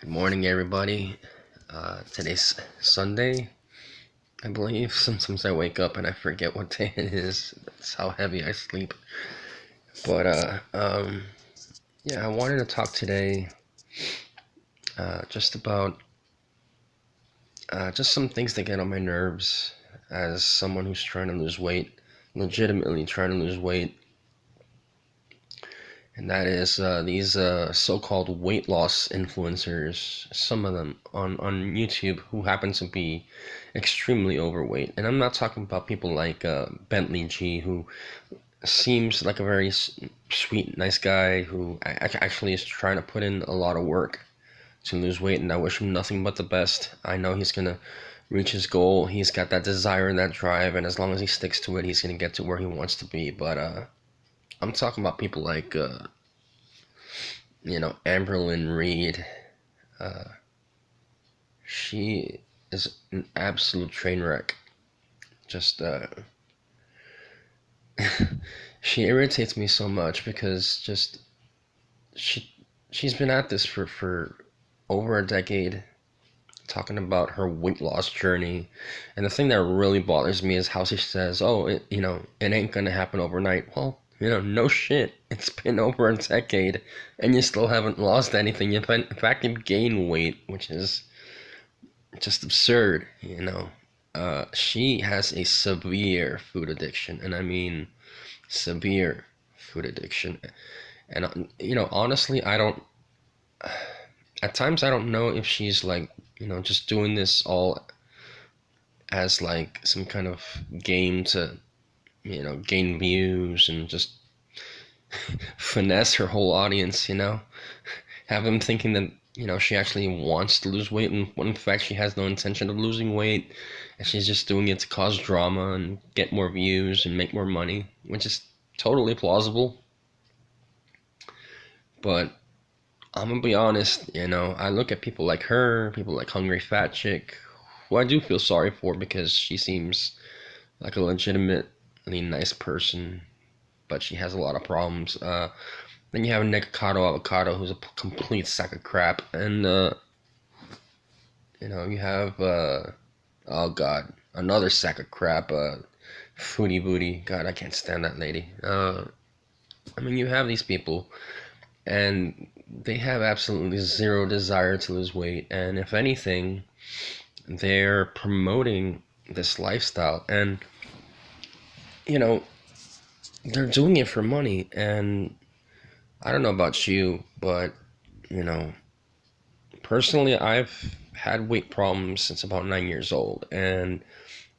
Good morning, everybody. Today's Sunday, I believe. Sometimes I wake up and I forget what day it is. That's how heavy I sleep. But yeah, I wanted to talk today just about just some things that get on my nerves as someone who's trying to lose weight, legitimately trying to lose weight. And that is these so-called weight loss influencers, some of them on YouTube who happen to be extremely overweight. And I'm not talking about people like Bentley G, who seems like a very sweet, nice guy who actually is trying to put in a lot of work to lose weight, and I wish him nothing but the best. I know he's gonna reach his goal. He's got that desire and that drive, and as long as he sticks to it, he's gonna get to where he wants to be. But I'm talking about people like Amberlyn Reed. Uh, she is an absolute train wreck. Just she irritates me so much because just she she's been at this for over a decade, talking about her weight loss journey. And the thing that really bothers me is how she says, "Oh, it ain't gonna happen overnight." Well, no shit. It's been over a decade, and you still haven't lost anything. In fact, you've gained weight, which is just absurd. She has a severe food addiction, and I mean severe food addiction. And honestly, I don't. At times, I don't know if she's like, just doing this all as like some kind of game to, gain views and just finesse her whole audience, have them thinking that, she actually wants to lose weight, and when in fact she has no intention of losing weight, and she's just doing it to cause drama and get more views and make more money, which is totally plausible. But I'm gonna be honest, I look at people like her, people like Hungry Fat Chick, who I do feel sorry for because she seems like a legitimately nice person, but she has a lot of problems. Then you have Nikocado Avocado, who's a complete sack of crap, and you have oh god, another sack of crap, Foodie Booty. God, I can't stand that lady. I mean, you have these people, and they have absolutely zero desire to lose weight, and if anything, they're promoting this lifestyle, and you know they're doing it for money. And I don't know about you, but you know personally, I've had weight problems since about 9 years old, and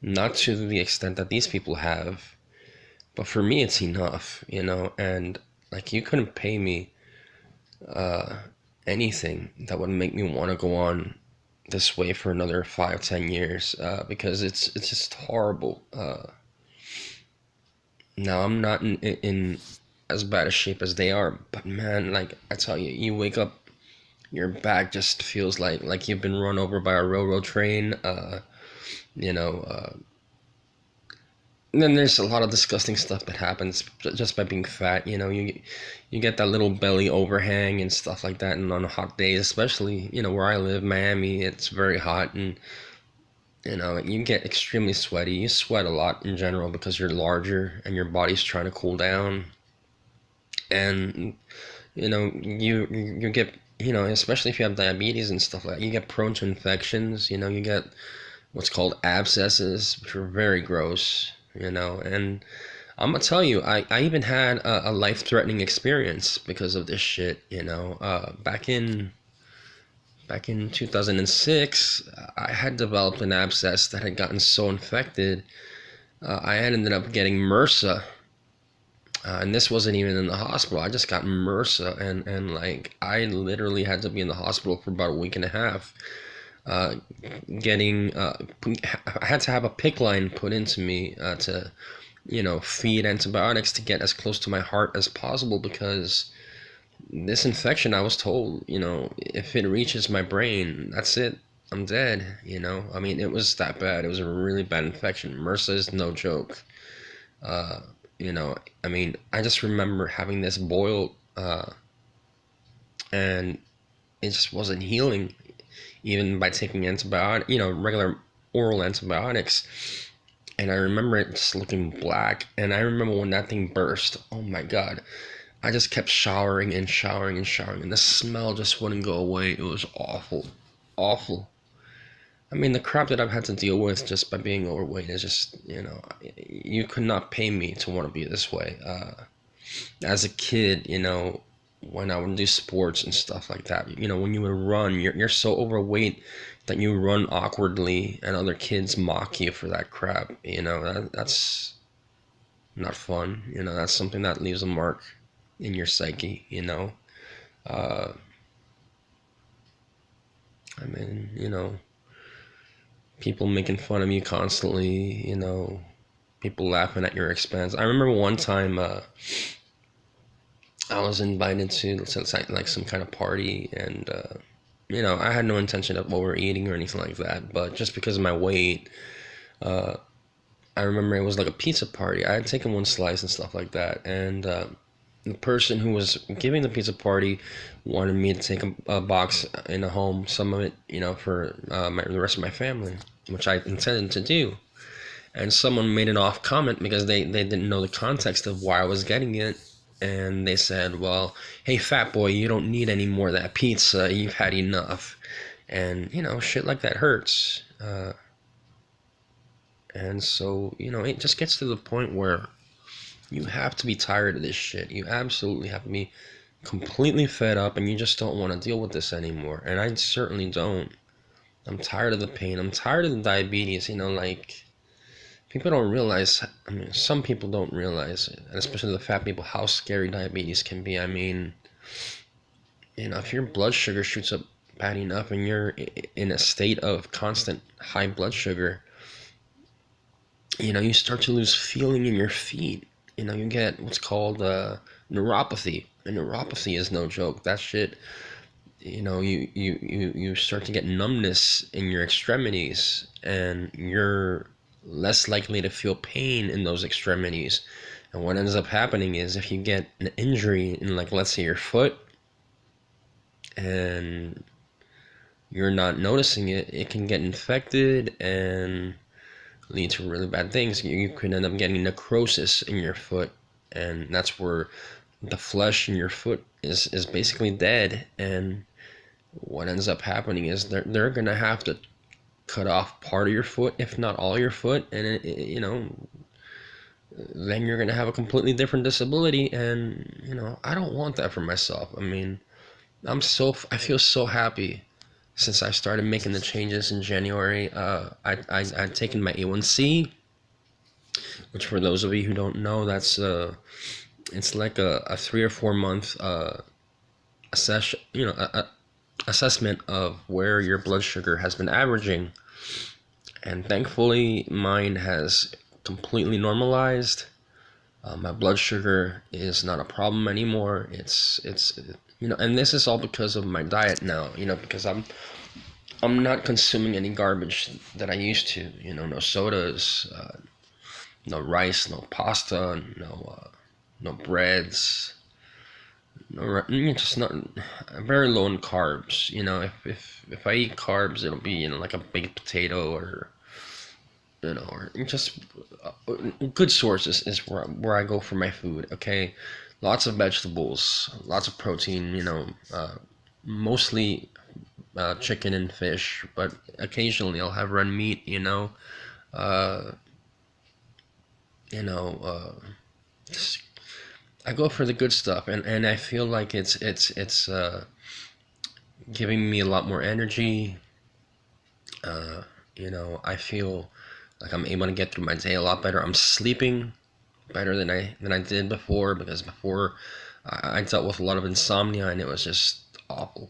not to the extent that these people have, but for me it's enough, and like you couldn't pay me uh anything that would make me want to go on this way for another 5, 10 years, because it's just horrible. Now I'm not in as bad a shape as they are, but man, like I tell you, you wake up, your back just feels like you've been run over by a railroad train. You know, and then there's a lot of disgusting stuff that happens just by being fat. You get that little belly overhang and stuff like that, and on hot days, especially where I live, Miami, it's very hot, and you get extremely sweaty. You sweat a lot in general because you're larger and your body's trying to cool down, and you get especially if you have diabetes and stuff like that, you get prone to infections. You get what's called abscesses, which are very gross. And I'm gonna tell you, I even had a life-threatening experience because of this shit. Back in 2006, I had developed an abscess that had gotten so infected, I had ended up getting MRSA. And this wasn't even in the hospital. I just got MRSA, and like I literally had to be in the hospital for about a week and a half. Uh, getting I had to have a PICC line put into me to feed antibiotics to get as close to my heart as possible, because this infection, I was told, if it reaches my brain, that's it. I'm dead. I mean, it was that bad. It was a really bad infection. MRSA is no joke. Uh, I mean, I just remember having this boil, and it just wasn't healing, even by taking antibiotic, regular oral antibiotics. And I remember it just looking black. And I remember when that thing burst. Oh my god! I just kept showering and showering and showering, and the smell just wouldn't go away. It was awful, awful. I mean, the crap that I've had to deal with just by being overweight is just, you could not pay me to want to be this way. As a kid, when I would do sports and stuff like that, when you would run, you're so overweight that you run awkwardly, and other kids mock you for that crap. That's not fun. That's something that leaves a mark in your psyche. Uh, I mean, people making fun of you constantly, people laughing at your expense. I remember one time I was invited to like some kind of party, and I had no intention of overeating or anything like that, but just because of my weight, uh, I remember it was like a pizza party. I had taken one slice and stuff like that, and the person who was giving the pizza party wanted me to take a box in a home, some of it, for the rest of my family, which I intended to do. And someone made an off comment because they didn't know the context of why I was getting it. And they said, well, hey, fat boy, you don't need any more of that pizza. You've had enough. And, shit like that hurts. And so, it just gets to the point where you have to be tired of this shit. You absolutely have to be completely fed up, and you just don't want to deal with this anymore. And I certainly don't. I'm tired of the pain. I'm tired of the diabetes. Like, people don't realize, I mean, some people don't realize, and especially the fat people, how scary diabetes can be. I mean, if your blood sugar shoots up bad enough and you're in a state of constant high blood sugar, you start to lose feeling in your feet. You get what's called neuropathy. And neuropathy is no joke. That shit, you start to get numbness in your extremities, and you're less likely to feel pain in those extremities. And what ends up happening is, if you get an injury in, like, let's say your foot, and you're not noticing it, it can get infected and lead to really bad things. You could end up getting necrosis in your foot, and that's where the flesh in your foot is basically dead. And what ends up happening is they're gonna have to cut off part of your foot, if not all your foot, and then you're gonna have a completely different disability. And I don't want that for myself. I mean, I feel so happy since I started making the changes in January. I'd taken my A1C, which, for those of you who don't know, that's it's like a 3 or 4 month assess assessment of where your blood sugar has been averaging. And thankfully, mine has completely normalized. My blood sugar is not a problem anymore. It's and this is all because of my diet now. Because I'm not consuming any garbage that I used to. No sodas, no rice, no pasta, no breads, just not very low in carbs. If I eat carbs, it'll be like a baked potato, or or just good sources is where I go for my food. Okay, lots of vegetables, lots of protein. Mostly chicken and fish, but occasionally I'll have red meat. Uh, you know, I go for the good stuff, and I feel like it's giving me a lot more energy. I feel like I'm able to get through my day a lot better. I'm sleeping better than I did before, because before I dealt with a lot of insomnia, and it was just awful.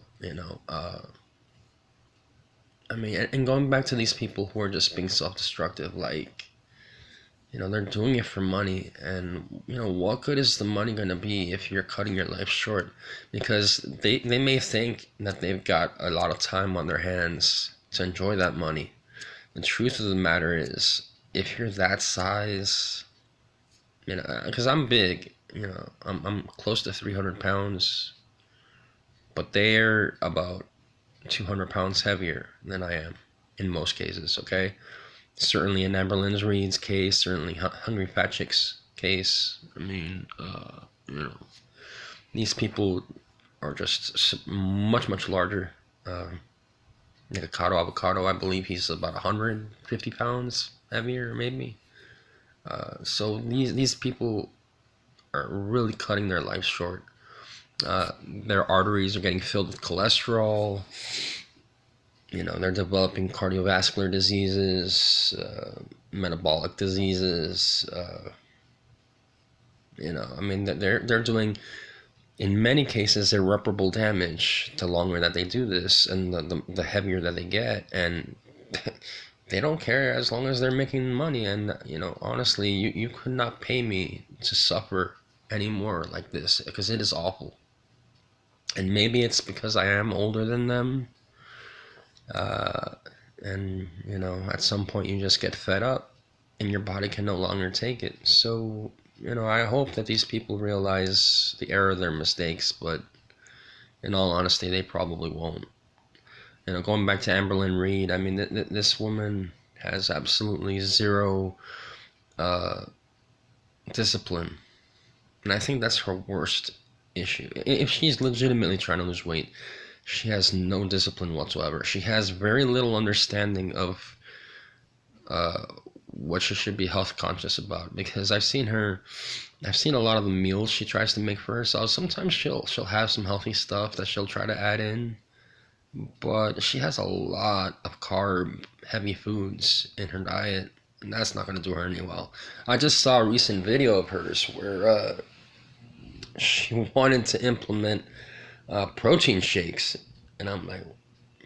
I mean, and going back to these people who are just being self-destructive, like, they're doing it for money. And what good is the money going to be if you're cutting your life short? Because they may think that they've got a lot of time on their hands to enjoy that money. The truth of the matter is, if you're that size, because I'm big, I'm close to 300 pounds, but they're about 200 pounds heavier than I am in most cases, okay? Certainly in Amberlyn's Reed's case, certainly Hungry Fat Chick's case. I mean, you know, these people are just much, much larger. Nikocado Avocado, I believe he's about 150 pounds heavier, maybe. So these people are really cutting their life short. Their arteries are getting filled with cholesterol. You know, they're developing cardiovascular diseases, metabolic diseases. You know, I mean, they're doing, in many cases, irreparable damage the longer that they do this, and the heavier that they get, and they don't care as long as they're making money. And you know, honestly, you could not pay me to suffer anymore like this, because it is awful. And maybe it's because I am older than them, uh, and you know, at some point you just get fed up, and your body can no longer take it. So you know, I hope that these people realize the error of their mistakes, but in all honesty, they probably won't. You know, going back to Amberlynn Reed, I mean, this woman has absolutely zero uh, discipline, and I think that's her worst issue. If she's legitimately trying to lose weight, she has no discipline whatsoever. She has very little understanding of uh, what she should be health conscious about. Because I've seen a lot of the meals she tries to make for herself. Sometimes she'll have some healthy stuff that she'll try to add in, but she has a lot of carb heavy foods in her diet, and that's not going to do her any well. I just saw a recent video of hers where she wanted to implement protein shakes, and I'm like,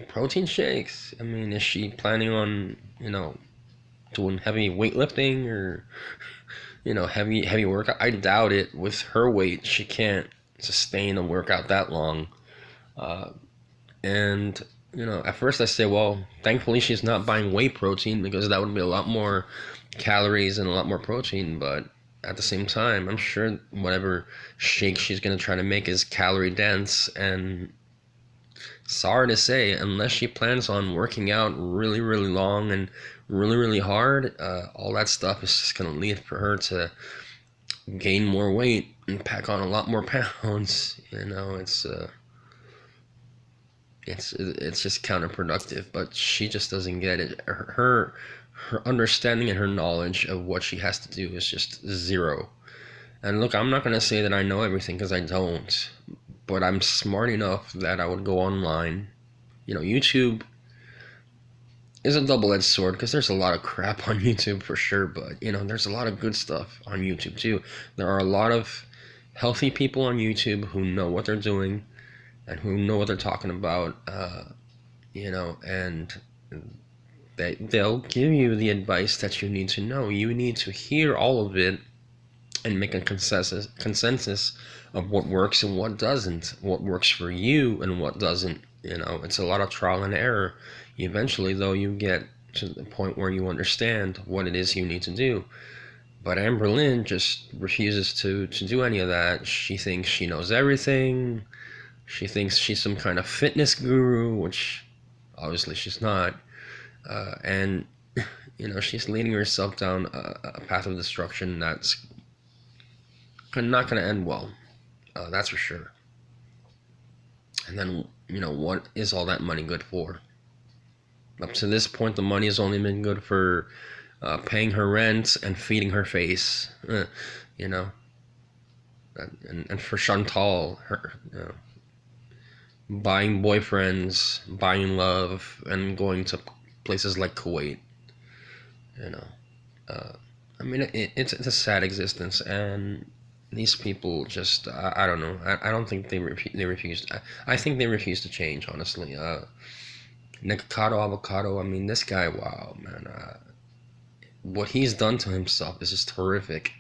protein shakes? I mean, is she planning on, you know, doing heavy weightlifting, or you know, heavy workout? I doubt it. With her weight, she can't sustain a workout that long. Uh, and you know, at first I say, well, thankfully she's not buying whey protein, because that would be a lot more calories and a lot more protein. But at the same time, I'm sure whatever shake she's gonna try to make is calorie dense, and sorry to say, unless she plans on working out really, really long and really, really hard, all that stuff is just going to lead for her to gain more weight and pack on a lot more pounds. You know, it's just counterproductive. But she just doesn't get it. Her understanding and her knowledge of what she has to do is just zero. And look, I'm not going to say that I know everything, because I don't. But I'm smart enough that I would go online. You know, YouTube is a double-edged sword, because there's a lot of crap on YouTube for sure, but you know, there's a lot of good stuff on YouTube too. There are a lot of healthy people on YouTube who know what they're doing and who know what they're talking about, you know, and they'll give you the advice that you need to know. You need to hear all of it and make a consensus of what works and what doesn't, what works for you and what doesn't. You know, it's a lot of trial and error. Eventually, though, you get to the point where you understand what it is you need to do. But Amberlynn just refuses to do any of that. She thinks she knows everything. She thinks she's some kind of fitness guru, which obviously she's not. And you know, she's leading herself down a path of destruction that's not going to end well. That's for sure. And then, you know, what is all that money good for? Up to this point, the money has only been good for paying her rent and feeding her face. You know, and for Chantal, her, you know, buying boyfriends, buying love, and going to places like Kuwait. You know, I mean, it's a sad existence, and these people just, I don't know. I don't think they refuse. I think they refuse to change, honestly. Nikocado Avocado, I mean, this guy, wow, man. What he's done to himself is just horrific.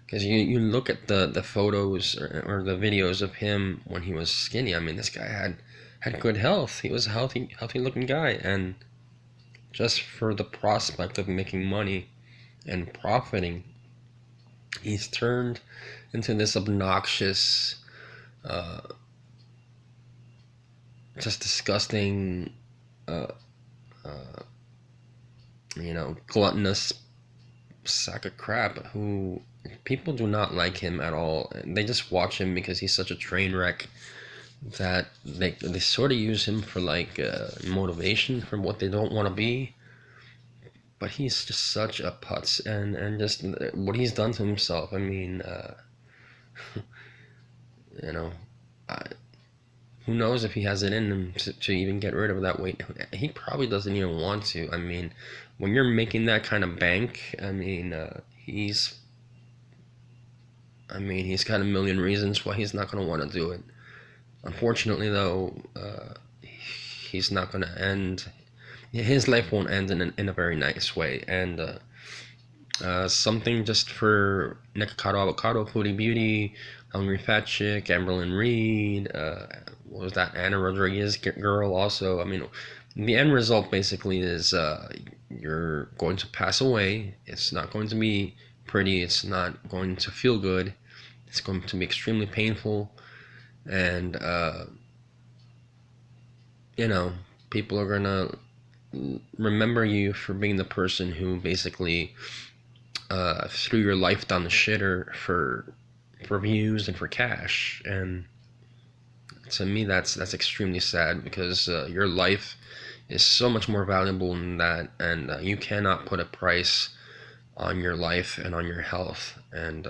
Because you look at the photos or the videos of him when he was skinny. I mean, this guy had good health. He was a healthy looking guy. And just for the prospect of making money and profiting, he's turned into this obnoxious, just disgusting, uh, uh, gluttonous sack of crap who people do not like him at all. They just watch him because he's such a train wreck that they sort of use him for like motivation for what they don't want to be. But he's just such a putz, and just what he's done to himself. I mean, you know, I, who knows if he has it in him to even get rid of that weight? He probably doesn't even want to. I mean, when you're making that kind of bank, I mean, he's got a million reasons why he's not going to want to do it. Unfortunately, though, he's not going to end. His life won't end in a very nice way. And something just for Nikocado Avocado, Foodie Beauty, Hungry Fat Chick, Amberlyn Reed, what was that, Anna Rodriguez girl also. I mean, the end result basically is you're going to pass away. It's not going to be pretty. It's not going to feel good. It's going to be extremely painful. And, people are going to remember you for being the person who basically threw your life down the shitter for views and for cash. And to me, that's extremely sad because your life is so much more valuable than that, and you cannot put a price on your life and on your health. And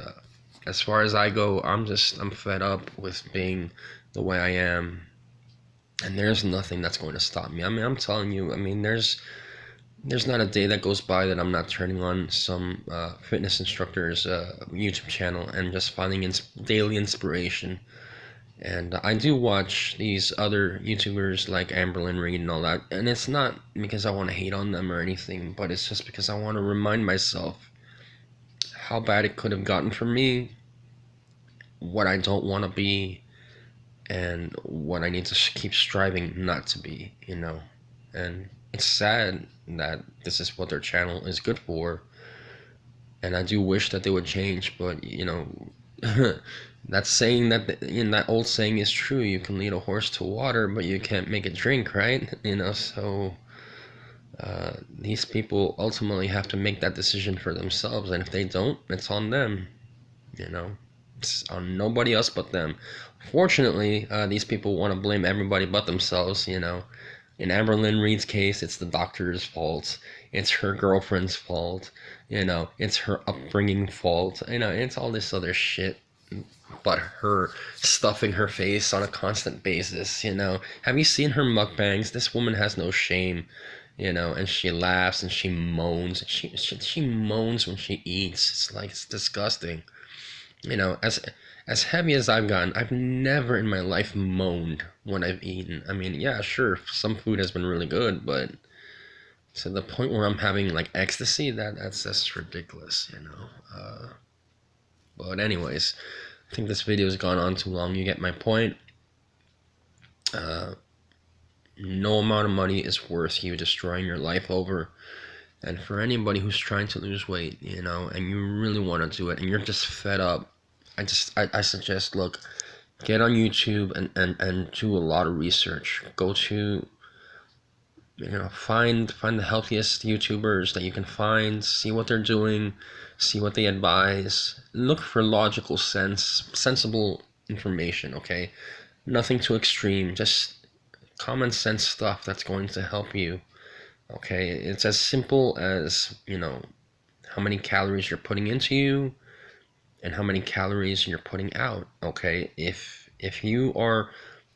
as far as I go, I'm fed up with being the way I am, and there's nothing that's going to stop me. I mean, I'm telling you, I mean, there's not a day that goes by that I'm not turning on some fitness instructor's YouTube channel and just finding daily inspiration. And I do watch these other YouTubers like Amberlyn Reed and all that, and it's not because I want to hate on them or anything, but it's just because I want to remind myself how bad it could have gotten for me, what I don't want to be, and what I need to keep striving not to be, And it's sad that this is what their channel is good for, and I do wish that they would change, but that saying that old saying is true. You can lead a horse to water, but you can't make it drink, right? So these people ultimately have to make that decision for themselves, and if they don't, it's on them. It's on nobody else but them. Fortunately, these people want to blame everybody but themselves. In Amberlyn Reed's case, it's the doctor's fault. It's her girlfriend's fault. It's her upbringing fault. It's all this other shit. But her stuffing her face on a constant basis. Have you seen her mukbangs? This woman has no shame. And she laughs and she moans. She moans when she eats. It's disgusting. As heavy as I've gotten, I've never in my life moaned when I've eaten. I mean, yeah, sure, some food has been really good, but to the point where I'm having like ecstasy, that's just ridiculous. But anyways, I think this video has gone on too long. You get my point. No amount of money is worth you destroying your life over. And for anybody who's trying to lose weight, and you really want to do it, and you're just fed up, I suggest, look, get on YouTube and do a lot of research. Go to, find the healthiest YouTubers that you can find, see what they're doing, see what they advise. Look for logical sensible information, okay? Nothing too extreme, just common sense stuff that's going to help you. Okay, it's as simple as, how many calories you're putting into you and how many calories you're putting out. Okay, if you are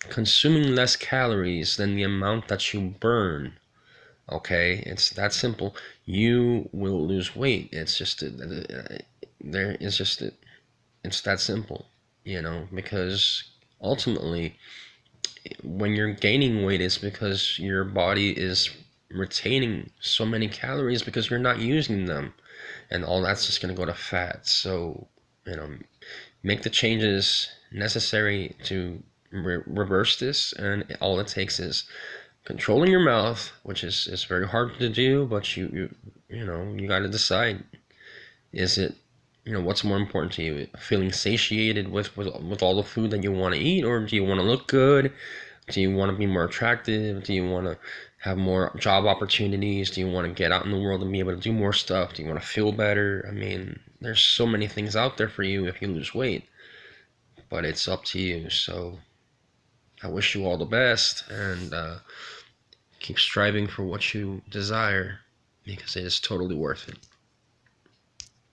consuming less calories than the amount that you burn, okay, it's that simple, you will lose weight. It's that simple, because ultimately when you're gaining weight, it's because your body is retaining so many calories because you're not using them, and all that's just going to go to fat. So make the changes necessary to reverse this, and all it takes is controlling your mouth, which is very hard to do, but you got to decide, is it what's more important to you, feeling satiated with all the food that you want to eat, or do you want to look good? Do you want to be more attractive? Do you want to have more job opportunities? Do you want to get out in the world and be able to do more stuff? Do you want to feel better? I mean, there's so many things out there for you if you lose weight, but it's up to you. So I wish you all the best, and keep striving for what you desire, because it is totally worth it.